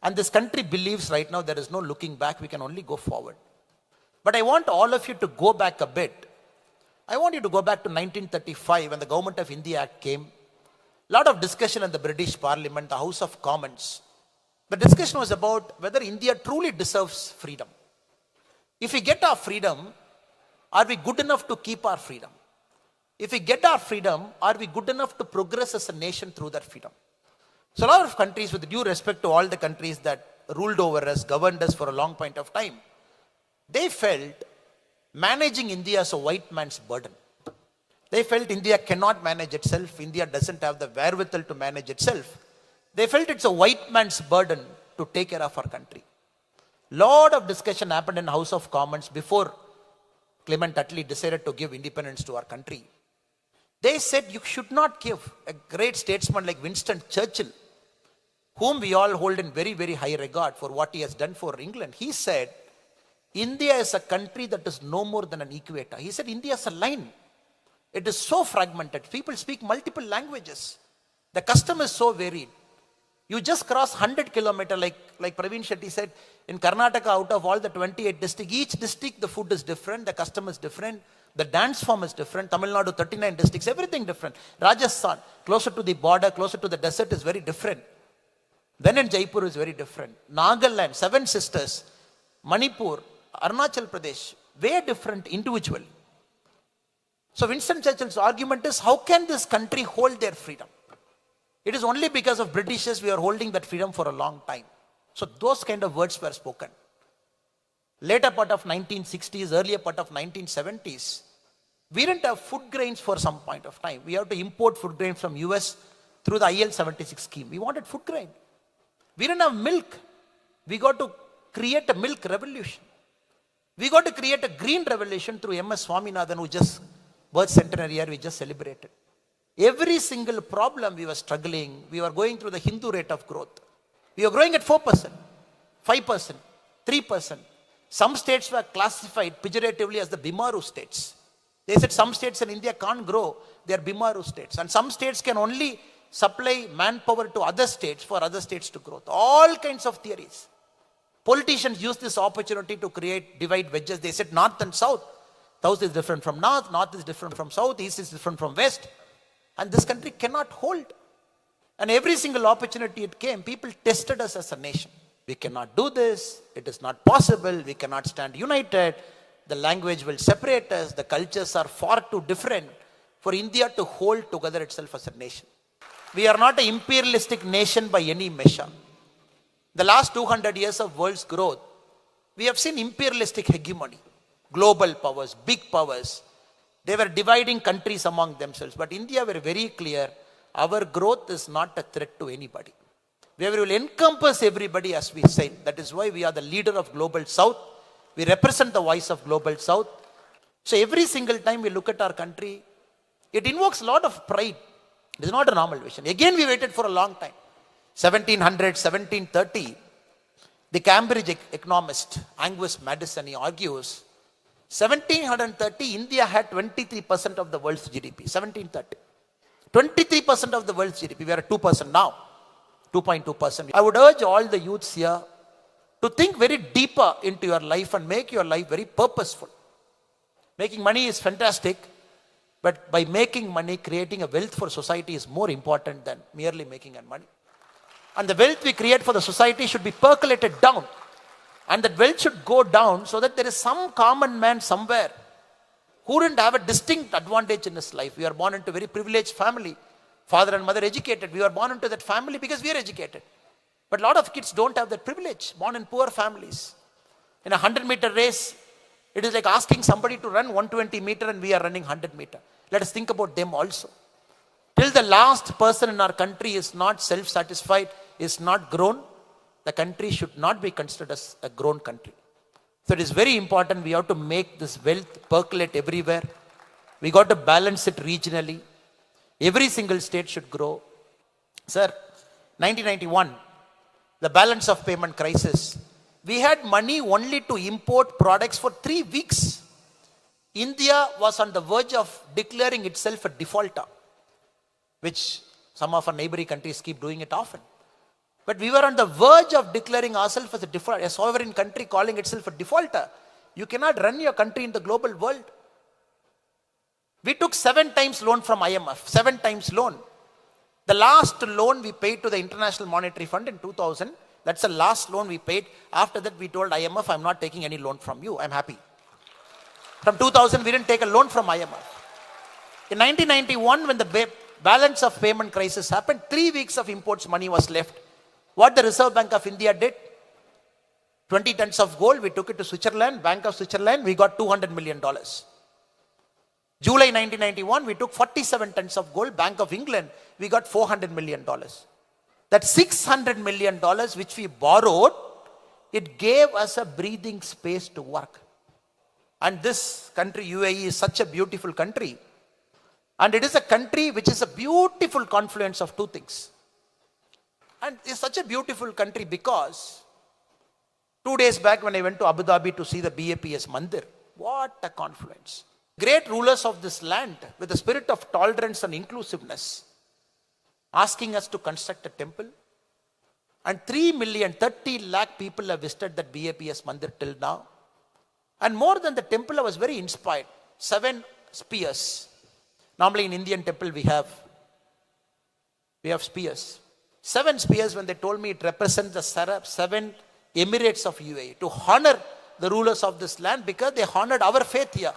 And this country believes right now there is no looking back, we can only go forward. But I want all of you to go back a bit. I want you to go back to 1935 when the Government of India Act came. A lot of discussion in the British Parliament, the House of Commons. The discussion was about whether India truly deserves freedom. If we get our freedom, are we good enough to keep our freedom? If we get our freedom, are we good enough to progress as a nation through that freedom? So a lot of countries, with due respect to all the countries that ruled over us, governed us for a long point of time, they felt managing India as a white man's burden. They felt India cannot manage itself. India doesn't have the wherewithal to manage itself. They felt it's a white man's burden to take care of our country. Lot of discussion happened in House of Commons before Clement Attlee decided to give independence to our country. They said you should not give a great statesman like Winston Churchill, whom we all hold in very, very high regard for what he has done for England. He said, India is a country that is no more than an equator. He said, India is a line. It is so fragmented. People speak multiple languages. The custom is so varied. You just cross 100 kilometers, like Praveen Shetty said, in Karnataka, out of all the 28 districts, each district, the food is different, the custom is different, the dance form is different. Tamil Nadu, 39 districts, everything different. Rajasthan, closer to the border, closer to the desert, is very different. Then in Jaipur is very different. Nagaland, 7 sisters, Manipur, Arunachal Pradesh, very different individually. So Winston Churchill's argument is, how can this country hold their freedom? It is only because of Britishers we are holding that freedom for a long time. So those kind of words were spoken. Later part of 1960s, earlier part of 1970s, we didn't have food grains for some point of time. We have to import food grains from US through the IL-76 scheme. We wanted food grain. We didn't have milk. We got to create a milk revolution. We got to create a green revolution through MS Swaminathan, who just birth centenary year we just celebrated. Every single problem we were struggling, we were going through the Hindu rate of growth. We were growing at 4%, 5%, 3%. Some states were classified pejoratively as the Bimaru states. They said some states in India can't grow, they are Bimaru states. And some states can only supply manpower to other states for other states to grow. All kinds of theories. Politicians used this opportunity to create divide wedges. They said north and south. South is different from north, north is different from south, east is different from west. And this country cannot hold. And every single opportunity it came, people tested us as a nation. We cannot do this, it is not possible, we cannot stand united, the language will separate us, the cultures are far too different for India to hold together itself as a nation. We are not an imperialistic nation by any measure. The last 200 years of world's growth, we have seen imperialistic hegemony, global powers, big powers. They were dividing countries among themselves. But India were very clear, our growth is not a threat to anybody. We will encompass everybody, as we say. That is why we are the leader of Global South. We represent the voice of Global South. So every single time we look at our country, it invokes a lot of pride. It is not a normal vision. Again, we waited for a long time. 1700, 1730, the Cambridge economist Angus Madison, he argues, 1730, India had 23% of the world's GDP. 1730. 23% of the world's GDP. We are at 2% now. 2.2%. I would urge all the youths here to think very deeper into your life and make your life very purposeful. Making money is fantastic, but by making money, creating a wealth for society is more important than merely making money. And the wealth we create for the society should be percolated down. And that wealth should go down so that there is some common man somewhere who didn't have a distinct advantage in his life. We are born into a very privileged family. Father and mother educated. We are born into that family because we are educated. But a lot of kids don't have that privilege, born in poor families. In a 100-meter race, it is like asking somebody to run 120 meter and we are running 100 meter. Let us think about them also. Till the last person in our country is not self-satisfied, is not grown, the country should not be considered as a grown country. So it is very important we have to make this wealth percolate everywhere. We got to balance it regionally. Every single state should grow. Sir, 1991, the balance of payment crisis. We had money only to import products for 3 weeks. India was on the verge of declaring itself a defaulter, which some of our neighboring countries keep doing it often. But we were on the verge of declaring ourselves as a sovereign country, calling itself a defaulter. You cannot run your country in the global world. We took 7 times loan from IMF, 7 times loan. The last loan we paid to the International Monetary Fund in 2000, that's the last loan we paid. After that, we told IMF, I'm not taking any loan from you, I'm happy. From 2000, we didn't take a loan from IMF. In 1991, when the balance of payment crisis happened, 3 weeks of imports money was left. What the Reserve Bank of India did, 20 tons of gold, we took it to Switzerland, Bank of Switzerland, we got $200 million. July 1991, we took 47 tons of gold, Bank of England, we got $400 million. That $600 million which we borrowed, it gave us a breathing space to work. And this country, UAE, is such a beautiful country. And it is a country which is a beautiful confluence of 2 things. And it's such a beautiful country because 2 days back when I went to Abu Dhabi to see the BAPS Mandir, what a confluence. Great rulers of this land with the spirit of tolerance and inclusiveness asking us to construct a temple. And 30 lakh people have visited that BAPS Mandir till now. And more than the temple, I was very inspired. 7 spears. Normally in Indian temple we have spears. 7 spears, when they told me it represents the 7 emirates of UAE, to honor the rulers of this land because they honored our faith here.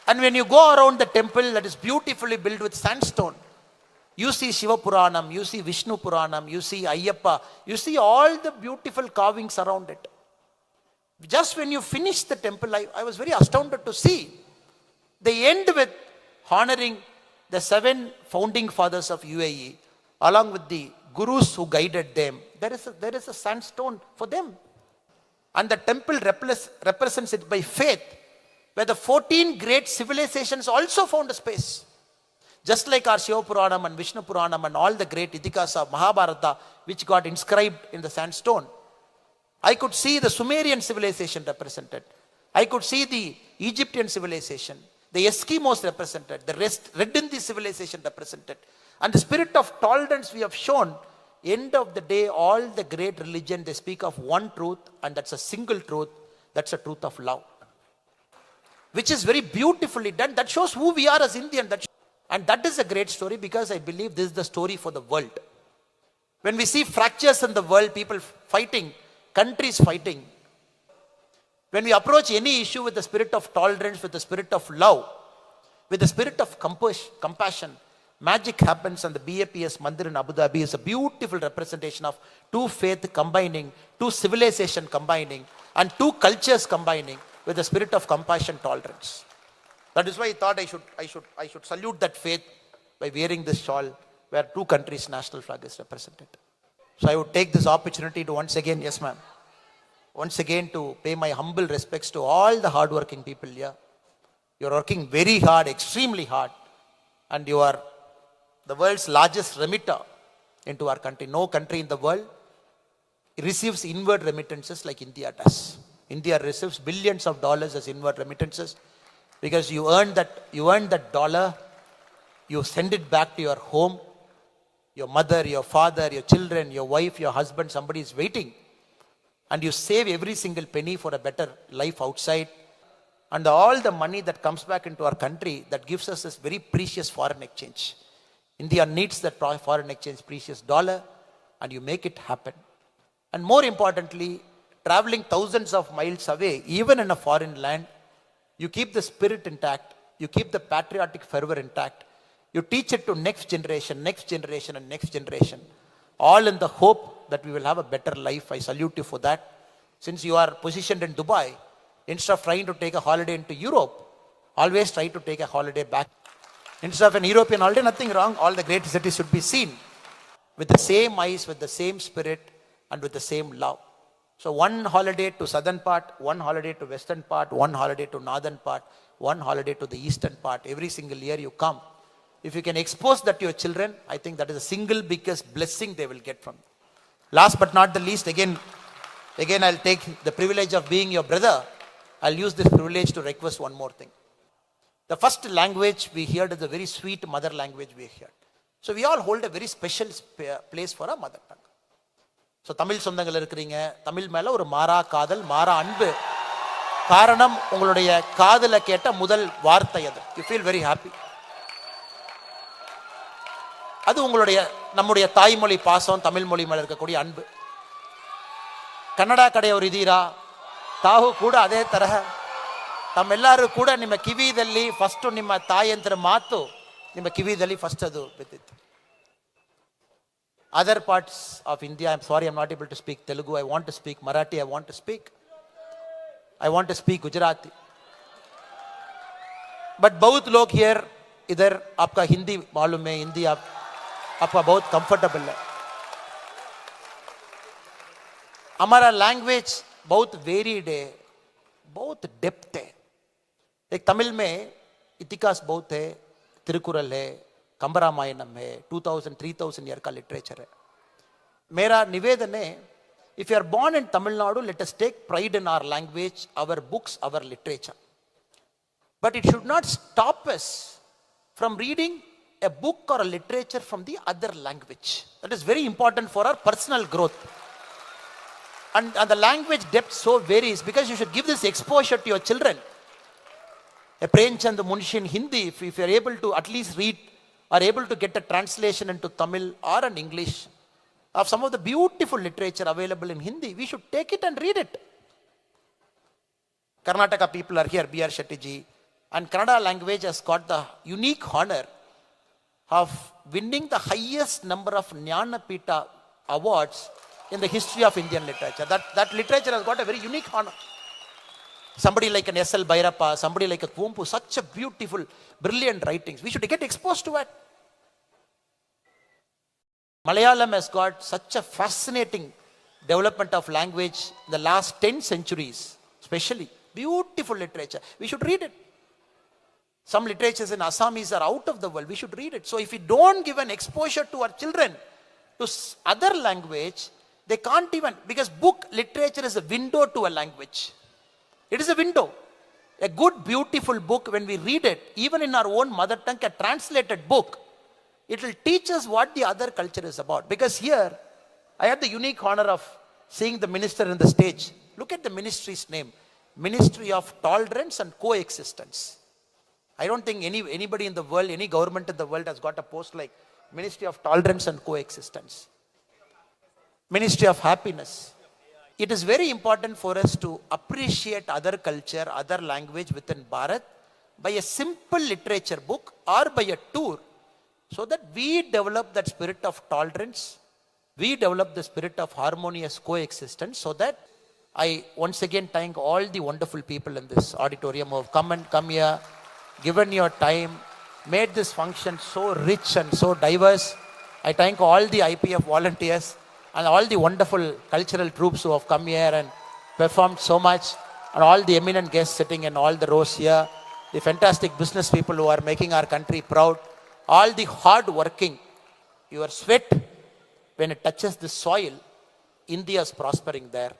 And when you go around the temple that is beautifully built with sandstone, you see Shiva Puranam, you see Vishnu Puranam, you see Ayyappa, you see all the beautiful carvings around it. Just when you finish the temple, I was very astounded to see. They end with honoring the 7 founding fathers of UAE, along with the gurus who guided them. There is a sandstone for them. And the temple represents it by faith, where the 14 great civilizations also found a space. Just like our Shiva Puranam and Vishnu Puranam and all the great Itikas of Mahabharata, which got inscribed in the sandstone. I could see the Sumerian civilization represented. I could see the Egyptian civilization, the Eskimos represented, the Red Indies civilization represented. And the spirit of tolerance we have shown. End of the day, all the great religion, they speak of one truth, and that's a single truth. That's a truth of love, which is very beautifully done. That shows who we are as Indian. And that is a great story, because I believe this is the story for the world. When we see fractures in the world, people fighting, countries fighting, when we approach any issue with the spirit of tolerance, with the spirit of love, with the spirit of compassion, magic happens. And the BAPS Mandir in Abu Dhabi is a beautiful representation of 2 faith combining, 2 civilization combining, and 2 cultures combining with the spirit of compassion, tolerance. That is why I thought I should salute that faith by wearing this shawl where 2 countries' national flag is represented. So I would take this opportunity to once again, yes ma'am, once again to pay my humble respects to all the hardworking people here. You're working very hard, extremely hard, and you are the world's largest remitter into our country. No country in the world receives inward remittances like India does. India receives billions of dollars as inward remittances because you earn that dollar, you send it back to your home, your mother, your father, your children, your wife, your husband, somebody is waiting, and you save every single penny for a better life outside. And all the money that comes back into our country, that gives us this very precious foreign exchange. India needs that foreign exchange, precious dollar, and you make it happen. And more importantly, traveling thousands of miles away, even in a foreign land, you keep the spirit intact, you keep the patriotic fervor intact, you teach it to next generation, and next generation, all in the hope that we will have a better life. I salute you for that. Since you are positioned in Dubai, instead of trying to take a holiday into Europe, always try to take a holiday back. Instead of an European holiday, nothing wrong. All the great cities should be seen with the same eyes, with the same spirit, and with the same love. So one holiday to southern part, one holiday to western part, one holiday to northern part, one holiday to the eastern part. Every single year you come. If you can expose that to your children, I think that is the single biggest blessing they will get from you. Last but not the least, again I'll take the privilege of being your brother. I'll use this privilege to request one more thing. The first language we heard is a very sweet mother language we heard. So we all hold a very special place for our mother tongue. So Tamil சொந்தங்கள் இருக்கிறீங்க, தமிழ் மேல ஒரு மாறா காதல், மாறா அன்பு. காரணம் உங்களுடைய காதல கேட்ட முதல் வார்த்தை அது. You feel very happy. அது உங்களுடைய நம்முடைய தாய்மொழி பாசம், தமிழ் மொழி மேல இருக்கக்கூடிய அன்பு. ಕನ್ನಡ ಕಡೆಯವರು ಇದ್ದೀರಾ? ತಾವು ಕೂಡ ಅದೇ ತರಹ ತಮ್ಮೆಲ್ಲರೂ ಕೂಡ ನಿಮ್ಮ ಕಿವಿದಲ್ಲಿ ಫಸ್ಟ್ ನಿಮ್ಮ ತಾಯಂತರ ಮಾತು ನಿಮ್ಮ ಕಿವಿದಲ್ಲಿ ಫಸ್ಟ್ ಅದು ಬಿದ್ದಿತ್ತು. Other parts of India, I am sorry, I am not able to speak Telugu, I want to speak Marathi, I want to speak Gujarati. But बहुत लोग हियर इधर आपका हिंदी मालूम है, हिंदी आपका बहुत कंफर्टेबल है. हमारा लैंग्वेज बहुत वेरीड है, बहुत डेप्थ है. एक तमिल में इतिहास बहुत है, तिरुकुरल है, कंबरामायणम है, 2000-3000 ईयर का लिटरेचर है. मेरा निवेदन है, if you are born in Tamil Nadu, let us take pride in our language, our books, our literature. But it should not stop us from reading a book or a literature from the other language. That is very important for our personal growth. And the language depth so varies because you should give this exposure to your children. A Premchand Munshi in Hindi, if you are able to at least read or able to get a translation into Tamil or an English of some of the beautiful literature available in Hindi, we should take it and read it. Karnataka people are here, B.R. Shetty ji, and Kannada language has got the unique honor of winning the highest number of Jnanapita awards in the history of Indian literature. That literature has got a very unique honor. Somebody like an S.L. Bhairappa, somebody like a Kumpu, such a beautiful, brilliant writings. We should get exposed to it. Malayalam has got such a fascinating development of language in the last 10 centuries, especially. Beautiful literature. We should read it. Some literatures in Assamese are out of the world. We should read it. So if we don't give an exposure to our children to other language, they can't even, because book literature is a window to a language. It is a window. A good, beautiful book, when we read it, even in our own mother tongue, a translated book, it will teach us what the other culture is about. Because here, I had the unique honor of seeing the minister in the stage. Look at the ministry's name. Ministry of Tolerance and Coexistence. I don't think anybody in the world, any government in the world has got a post like Ministry of Tolerance and Coexistence. Ministry of Happiness. It is very important for us to appreciate other culture, other language within Bharat by a simple literature book or by a tour, so that we develop that spirit of tolerance, we develop the spirit of harmonious coexistence, so that I once again thank all the wonderful people in this auditorium who have come here, given your time, made this function so rich and so diverse. I thank all the IPF volunteers and all the wonderful cultural troops who have come here and performed so much, and all the eminent guests sitting in all the rows here, the fantastic business people who are making our country proud, all the hard working. Your sweat, when it touches the soil, India is prospering there.